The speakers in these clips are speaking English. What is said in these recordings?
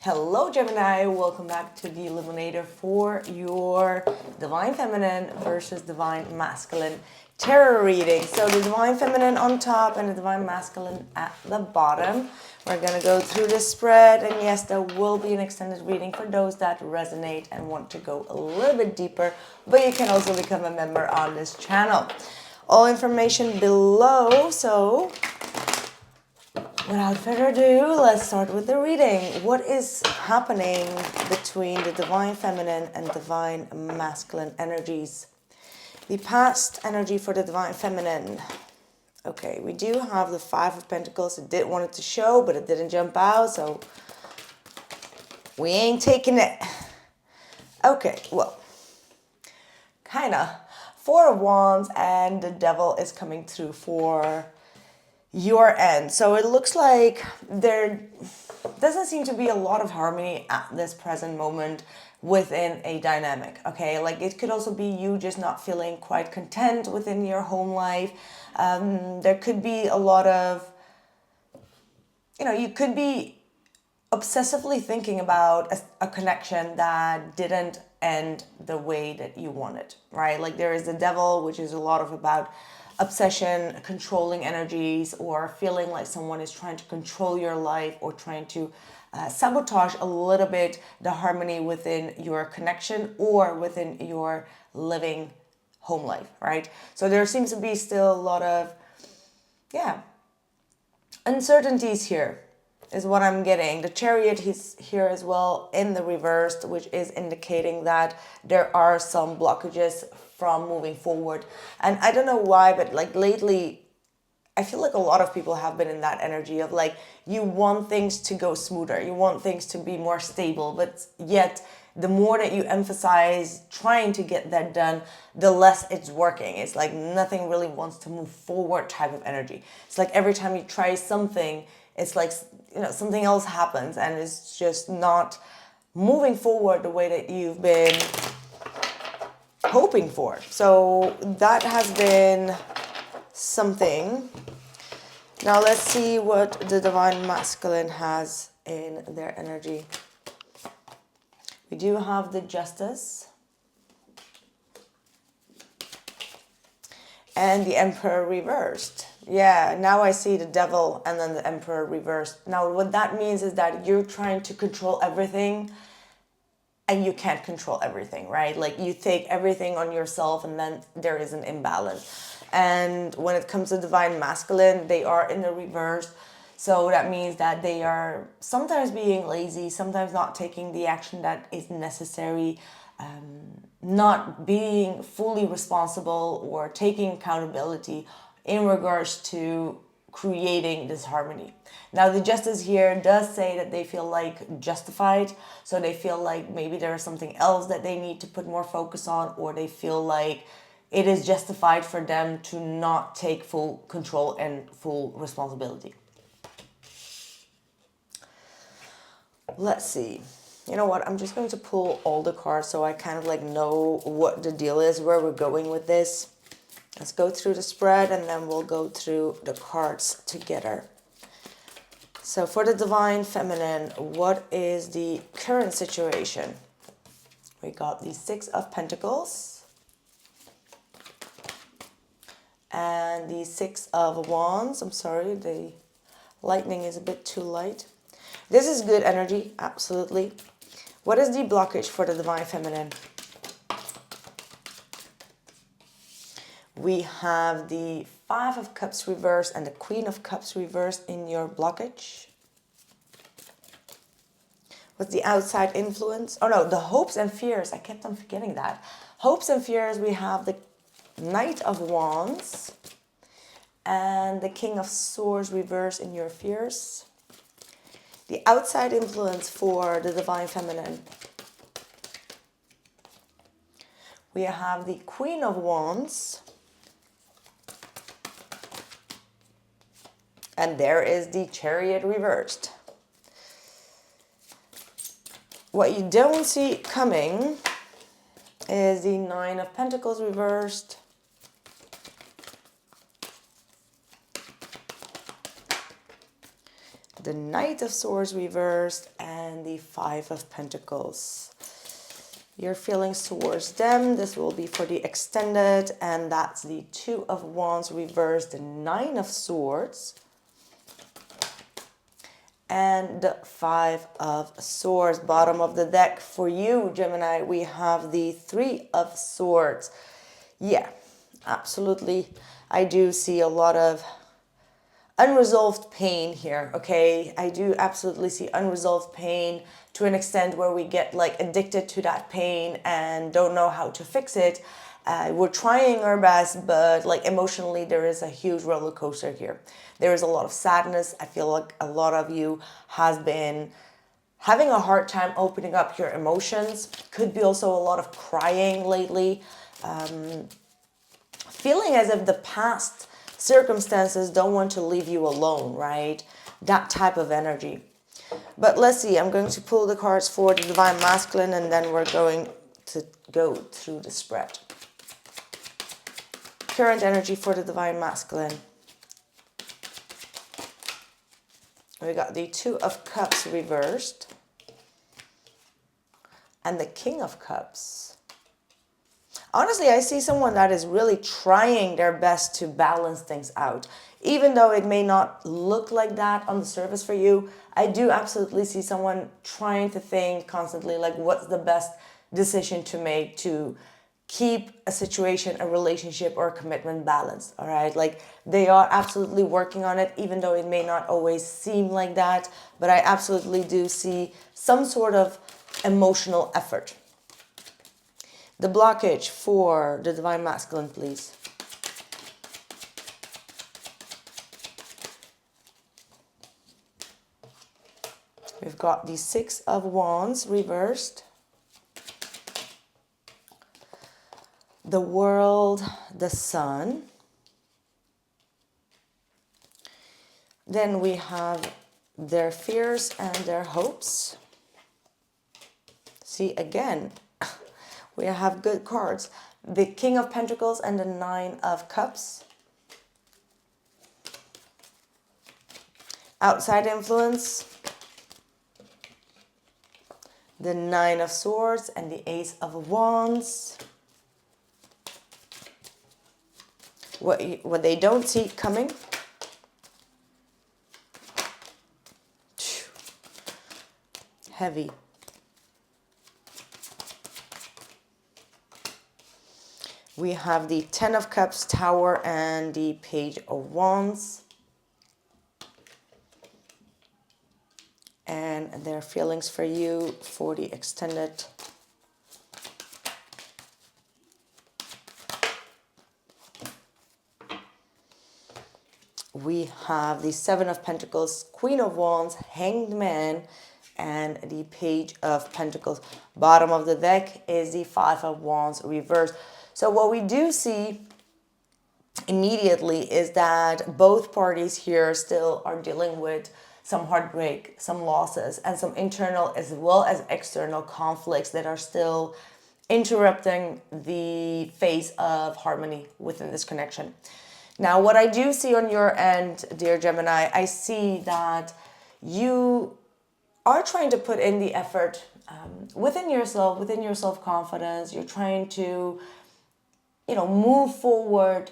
Hello Gemini, welcome back to the Illuminator for your Divine Feminine versus Divine Masculine tarot reading. So the Divine Feminine on top and the Divine Masculine at the bottom. We're going to go through this spread, and yes, there will be an extended reading for those that resonate and want to go a little bit deeper, but you can also become a member on this channel. All information below, so without further ado, let's start with the reading. What is happening between the Divine Feminine and Divine Masculine energies? The past energy for the Divine Feminine. Okay, we do have the Five of Pentacles. It did want it to show, but it didn't jump out, so we ain't taking it. Okay, well, kinda. Four of Wands and the Devil is coming through for your end. So it looks like there doesn't seem to be a lot of harmony at this present moment within a dynamic. Okay, like it could also be you just not feeling quite content within your home life. There could be a lot of, you could be obsessively thinking about a connection that didn't end the way that you wanted, right? Like there is the Devil, which is a lot of about obsession, controlling energies, or feeling like someone is trying to control your life or trying to sabotage a little bit the harmony within your connection or within your living home life, right? So there seems to be still a lot of, uncertainties here is what I'm getting. The Chariot is here as well in the reversed, which is indicating that there are some blockages from moving forward. And I don't know why, but like lately, I feel like a lot of people have been in that energy of like, you want things to go smoother, you want things to be more stable, but yet the more that you emphasize trying to get that done, the less it's working. It's like nothing really wants to move forward type of energy. It's like every time you try something, it's like, something else happens and it's just not moving forward the way that you've been hoping for. So that has been something. Now let's see what the Divine Masculine has in their energy. We do have the Justice and the Emperor reversed. Yeah, now I see the Devil and then the Emperor reversed. Now what that means is that you're trying to control everything and you can't control everything, right? Like you take everything on yourself and then there is an imbalance. And when it comes to Divine Masculine, they are in the reverse. So that means that they are sometimes being lazy, sometimes not taking the action that is necessary, not being fully responsible or taking accountability in regards to creating this harmony. Now the Justice here does say that they feel like justified, so they feel like maybe there is something else that they need to put more focus on, or they feel like it is justified for them to not take full control and full responsibility. Let's see. You know what? I'm just going to pull all the cards so I kind of like know what the deal is, where we're going with this. Let's go through the spread and then we'll go through the cards together. So for the Divine Feminine, what is the current situation? We got the Six of Pentacles and the Six of Wands. I'm sorry, the lightning is a bit too light. This is good energy, absolutely. What is the blockage for the Divine Feminine? We have the Five of Cups reversed and the Queen of Cups reversed in your blockage. What's the outside influence? Oh no, the hopes and fears. I kept on forgetting that. Hopes and fears, we have the Knight of Wands and the King of Swords reversed in your fears. The outside influence for the Divine Feminine. We have the Queen of Wands. And there is the Chariot reversed. What you don't see coming is the Nine of Pentacles reversed. the Knight of Swords reversed, and the Five of Pentacles. Your feelings towards them, this will be for the extended, and that's the Two of Wands reversed, the Nine of Swords, and the Five of Swords. Bottom of the deck for you, Gemini, we have the Three of Swords. Yeah, absolutely. I do see a lot of unresolved pain here, okay? I do absolutely see unresolved pain to an extent where we get like addicted to that pain and don't know how to fix it. We're trying our best, but like emotionally there is a huge roller coaster here. There is a lot of sadness. I feel like a lot of you has been having a hard time opening up your emotions. Could be also a lot of crying lately. Feeling as if the past circumstances don't want to leave you alone, right? That type of energy. But let's see, I'm going to pull the cards for the Divine Masculine, and then we're going to go through the spread. Current energy for the Divine Masculine. We got the Two of Cups reversed, and the King of Cups. Honestly, I see someone that is really trying their best to balance things out. Even though it may not look like that on the surface for you, I do absolutely see someone trying to think constantly like what's the best decision to make to keep a situation, a relationship, or a commitment balanced, all right? Like they are absolutely working on it, even though it may not always seem like that, but I absolutely do see some sort of emotional effort. The blockage for the Divine Masculine, please. We've got the Six of Wands reversed, the World, the Sun. Then we have their fears and their hopes. See, again, we have good cards. The King of Pentacles and the Nine of Cups. Outside influence. The Nine of Swords and the Ace of Wands. What they don't see coming. Heavy. We have the Ten of Cups, Tower, and the Page of Wands. And their feelings for you for the extended. We have the Seven of Pentacles, Queen of Wands, Hanged Man, and the Page of Pentacles. Bottom of the deck is the Five of Wands reversed. So what we do see immediately is that both parties here still are dealing with some heartbreak, some losses, and some internal as well as external conflicts that are still interrupting the phase of harmony within this connection. Now, what I do see on your end, dear Gemini, I see that you are trying to put in the effort within yourself, within your self-confidence. You're trying to move forward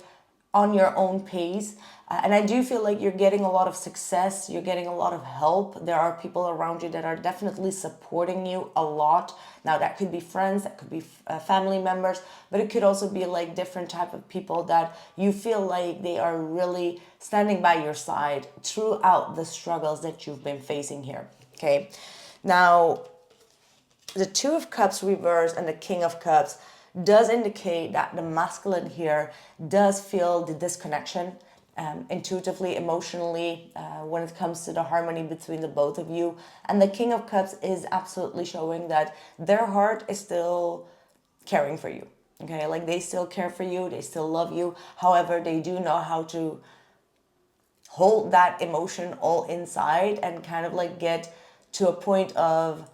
on your own pace. And I do feel like you're getting a lot of success. You're getting a lot of help. There are people around you that are definitely supporting you a lot. Now, that could be friends, that could be family members, but it could also be like different type of people that you feel like they are really standing by your side throughout the struggles that you've been facing here, okay? Now, the Two of Cups reversed and the King of Cups does indicate that the masculine here does feel the disconnection intuitively, emotionally, when it comes to the harmony between the both of you. And the King of Cups is absolutely showing that their heart is still caring for you. Okay, like they still care for you, they still love you. However, they do know how to hold that emotion all inside and kind of like get to a point of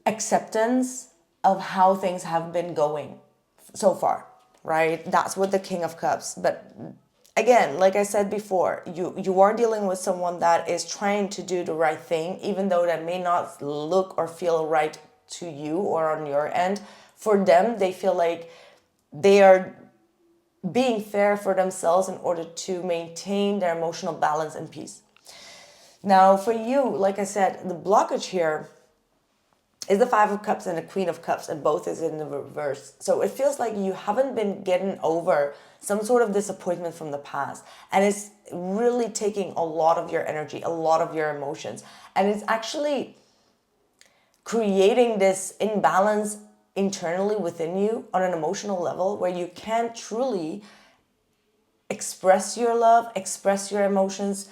acceptance of how things have been going so far, right? That's what the King of Cups. But again, like I said before, you are dealing with someone that is trying to do the right thing, even though that may not look or feel right to you or on your end. For them, they feel like they are being fair for themselves in order to maintain their emotional balance and peace. Now, for you, like I said, the blockage here is the Five of Cups and the Queen of Cups, and both is in the reverse. So it feels like you haven't been getting over some sort of disappointment from the past, and it's really taking a lot of your energy, a lot of your emotions, and it's actually creating this imbalance internally within you on an emotional level where you can't truly express your love, express your emotions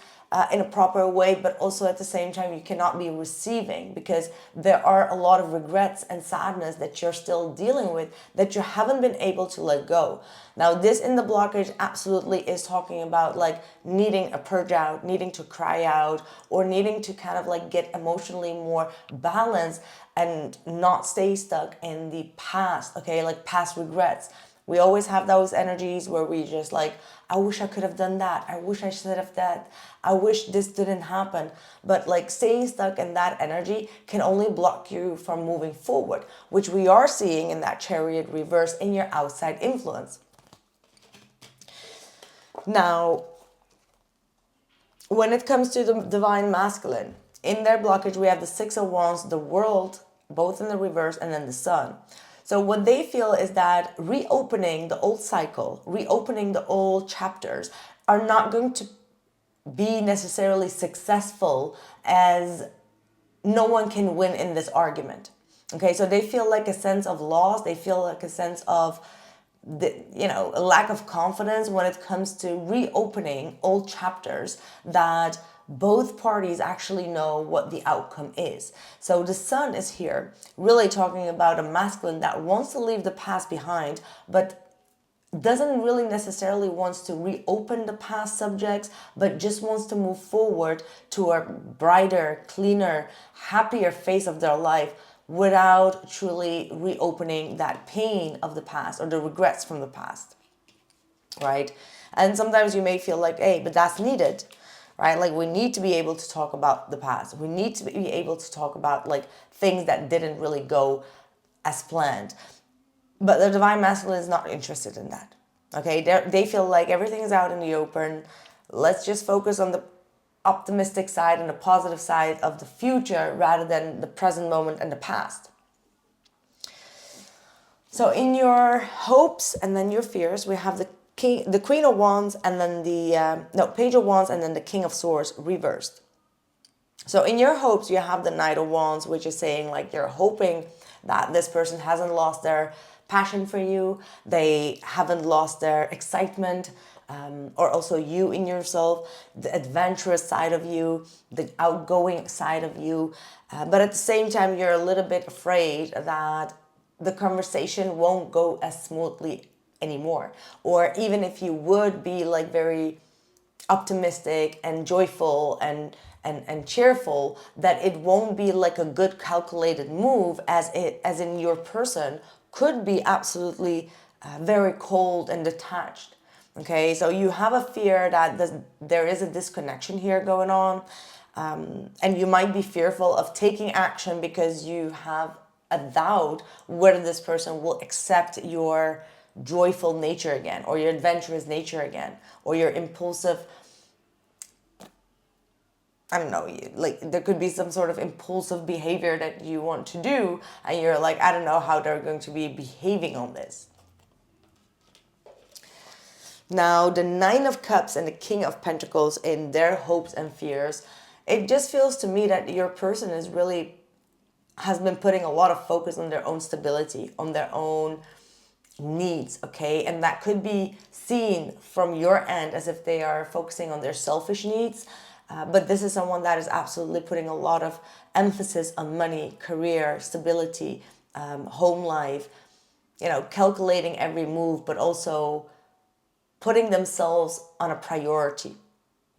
in a proper way, but also at the same time you cannot be receiving, because there are a lot of regrets and sadness that you're still dealing with that you haven't been able to let go. Now, this in the blockage absolutely is talking about like needing a purge out, needing to cry out, or needing to kind of like get emotionally more balanced and not stay stuck in the past, okay, like past regrets. We always have those energies where we just like, I wish I could have done that. I wish I should have that. I wish this didn't happen. But like staying stuck in that energy can only block you from moving forward, which we are seeing in that Chariot reverse in your outside influence. Now, when it comes to the divine masculine, in their blockage, we have the Six of Wands, the World, both in the reverse, and then the Sun. So what they feel is that reopening the old cycle, reopening the old chapters are not going to be necessarily successful, as no one can win in this argument. Okay, so they feel like a sense of loss. They feel like a sense of, a lack of confidence when it comes to reopening old chapters that both parties actually know what the outcome is. So the Sun is here really talking about a masculine that wants to leave the past behind, but doesn't really necessarily wants to reopen the past subjects, but just wants to move forward to a brighter, cleaner, happier phase of their life without truly reopening that pain of the past or the regrets from the past, right? And sometimes you may feel like, hey, but that's needed, right? Like we need to be able to talk about the past. We need to be able to talk about like things that didn't really go as planned. But the divine masculine is not interested in that. Okay, they feel like everything is out in the open. Let's just focus on the optimistic side and the positive side of the future rather than the present moment and the past. So in your hopes and then your fears, we have the Queen of Wands, and then the Page of Wands, and then the King of Swords reversed. So in your hopes, you have the Knight of Wands, which is saying like you're hoping that this person hasn't lost their passion for you, they haven't lost their excitement, or also you in yourself, the adventurous side of you, the outgoing side of you. But at the same time, you're a little bit afraid that the conversation won't go as smoothly anymore. Or even if you would be like very optimistic and joyful and cheerful, that it won't be like a good calculated move, as in your person could be absolutely very cold and detached. Okay, so you have a fear that there is a disconnection here going on, and you might be fearful of taking action because you have a doubt whether this person will accept your joyful nature again, or your adventurous nature again, or your impulsive, I don't know, like there could be some sort of impulsive behavior that you want to do, and you're like, I don't know how they're going to be behaving on this. Now, the Nine of Cups and the King of Pentacles in their hopes and fears, it just feels to me that your person has been putting a lot of focus on their own stability, on their own needs, okay? And that could be seen from your end as if they are focusing on their selfish needs. But this is someone that is absolutely putting a lot of emphasis on money, career, stability, home life, calculating every move, but also putting themselves on a priority.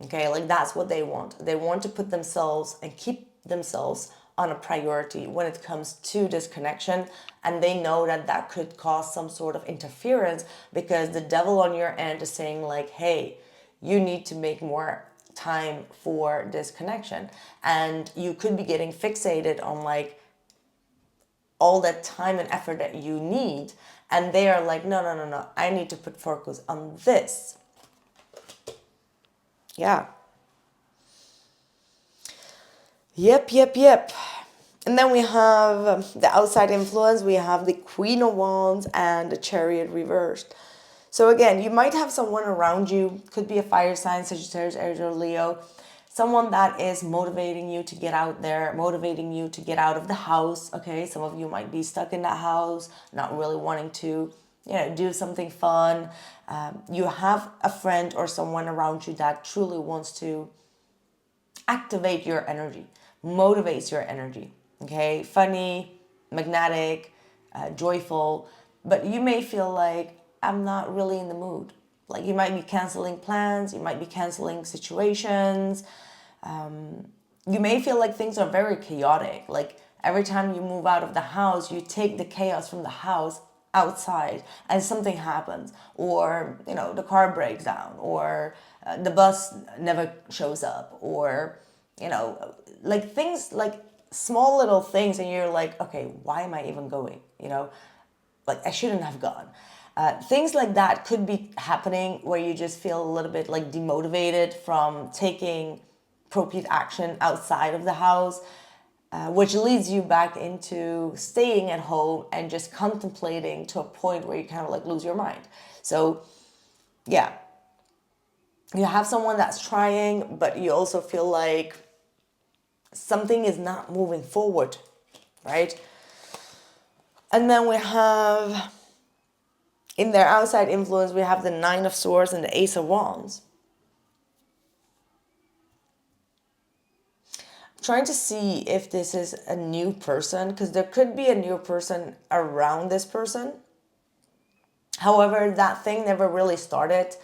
Okay, like that's what they want. They want to put themselves and keep themselves on a priority when it comes to this connection. And they know that could cause some sort of interference, because the devil on your end is saying like, hey, you need to make more time for this connection. And you could be getting fixated on like all that time and effort that you need. And they are like, no, no, no, no, I need to put focus on this. Yeah. Yep. And then we have the outside influence. We have the Queen of Wands and the Chariot reversed. So again, you might have someone around you, could be a fire sign, Sagittarius, Aries, or Leo, someone that is motivating you to get out there, motivating you to get out of the house, okay? Some of you might be stuck in that house, not really wanting to, do something fun. You have a friend or someone around you that truly wants to activate your energy, motivates your energy, okay? Funny, magnetic, joyful, but you may feel like, I'm not really in the mood. Like you might be canceling plans, you might be canceling situations. You may feel like things are very chaotic. Like every time you move out of the house, you take the chaos from the house outside and something happens, or, the car breaks down, or the bus never shows up, or, like things like small little things. And you're like, okay, why am I even going? Like I shouldn't have gone. Things like that could be happening where you just feel a little bit like demotivated from taking appropriate action outside of the house, which leads you back into staying at home and just contemplating to a point where you kind of like lose your mind. So yeah, you have someone that's trying, but you also feel like something is not moving forward, right? And then we have, in their outside influence, we have the Nine of Swords and the Ace of Wands. I'm trying to see if this is a new person, because there could be a new person around this person. However, that thing never really started.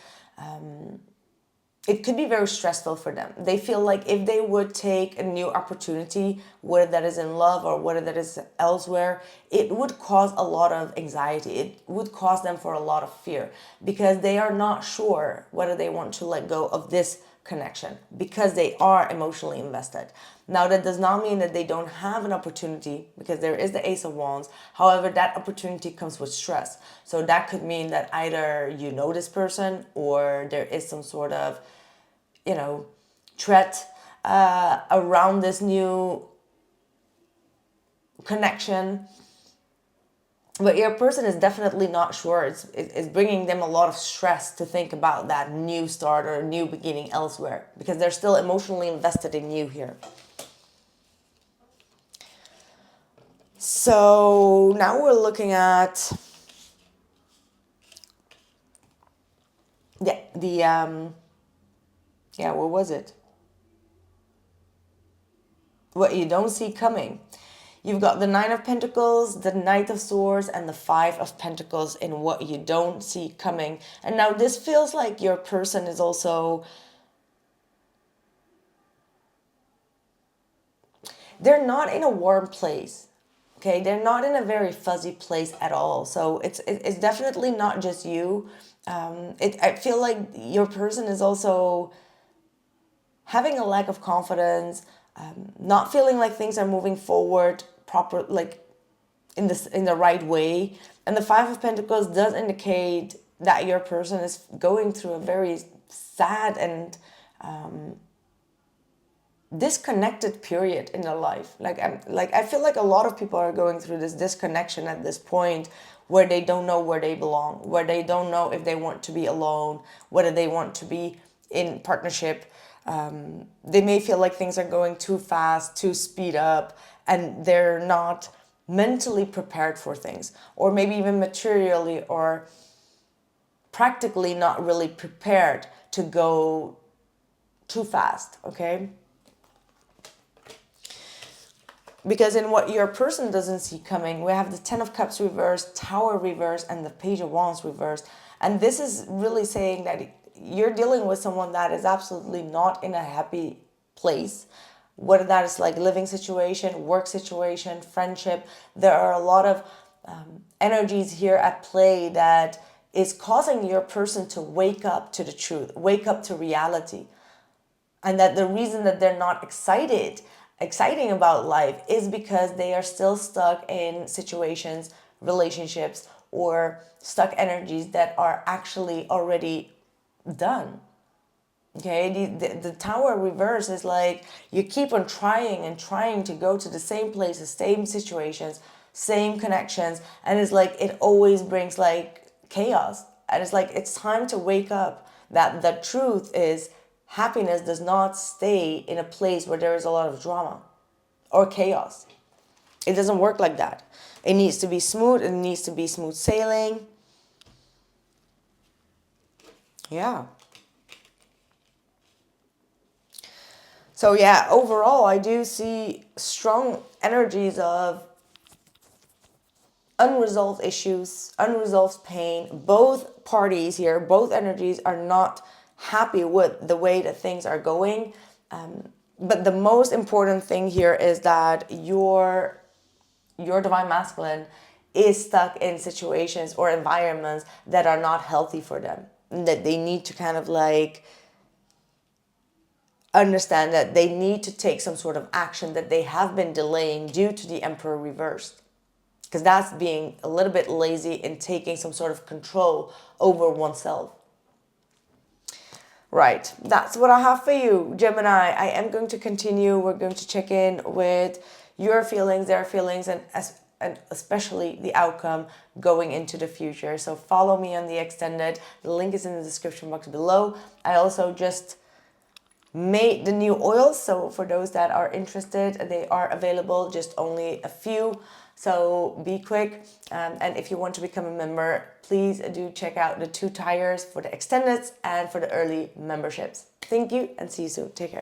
It could be very stressful for them. They feel like if they would take a new opportunity, whether that is in love or whether that is elsewhere, it would cause a lot of anxiety. It would cause them for a lot of fear, because they are not sure whether they want to let go of this connection, because they are emotionally invested. Now, that does not mean that they don't have an opportunity, because there is the Ace of Wands. However, that opportunity comes with stress. So that could mean that either you know this person, or there is some sort of, threat around this new connection. But your person is definitely not sure. It's bringing them a lot of stress to think about that new start or a new beginning elsewhere, because they're still emotionally invested in you here. So now we're looking at what was it? What you don't see coming. You've got the Nine of Pentacles, the Knight of Swords, and the Five of Pentacles in what you don't see coming. And now this feels like your person is also, they're not in a warm place. Okay, they're not in a very fuzzy place at all. So it's definitely not just you. I feel like your person is also having a lack of confidence, not feeling like things are moving forward proper, like in the right way. And the Five of Pentacles does indicate that your person is going through a very sad and disconnected period in their life. I feel like a lot of people are going through this disconnection at this point, where they don't know where they belong, where they don't know if they want to be alone, whether they want to be in partnership. They may feel like things are going too fast, too speed up, and they're not mentally prepared for things, or maybe even materially or practically not really prepared to go too fast, okay? Because in what your person doesn't see coming, we have the Ten of Cups reversed, Tower reversed, and the Page of Wands reversed. And this is really saying that you're dealing with someone that is absolutely not in a happy place. Whether that is like living situation, work situation, friendship. There are a lot of energies here at play that is causing your person to wake up to the truth, wake up to reality. And that the reason that they're not exciting about life is because they are still stuck in situations, relationships, or stuck energies that are actually already done. Okay, the tower reverse is like you keep on trying and trying to go to the same places, same situations, same connections, and it's like it always brings like chaos. And it's like it's time to wake up that the truth is happiness does not stay in a place where there is a lot of drama or chaos. It doesn't work like that. It needs to be smooth, it needs to be smooth sailing. Yeah. So yeah, overall, I do see strong energies of unresolved issues, unresolved pain. Both parties here, both energies are not happy with the way that things are going. But the most important thing here is that your divine masculine is stuck in situations or environments that are not healthy for them. That they need to kind of like understand that they need to take some sort of action that they have been delaying due to the Emperor reversed. Because that's being a little bit lazy in taking some sort of control over oneself. Right, that's what I have for you, Gemini. I am going to continue. We're going to check in with your feelings, their feelings, and especially the outcome going into the future. So follow me on the extended. The link is in the description box below. I also just made the new oils, so for those that are interested, they are available, just only a few, so be quick. And if you want to become a member, please do check out the 2 tiers for the extended and for the early memberships. Thank you and see you soon. Take care.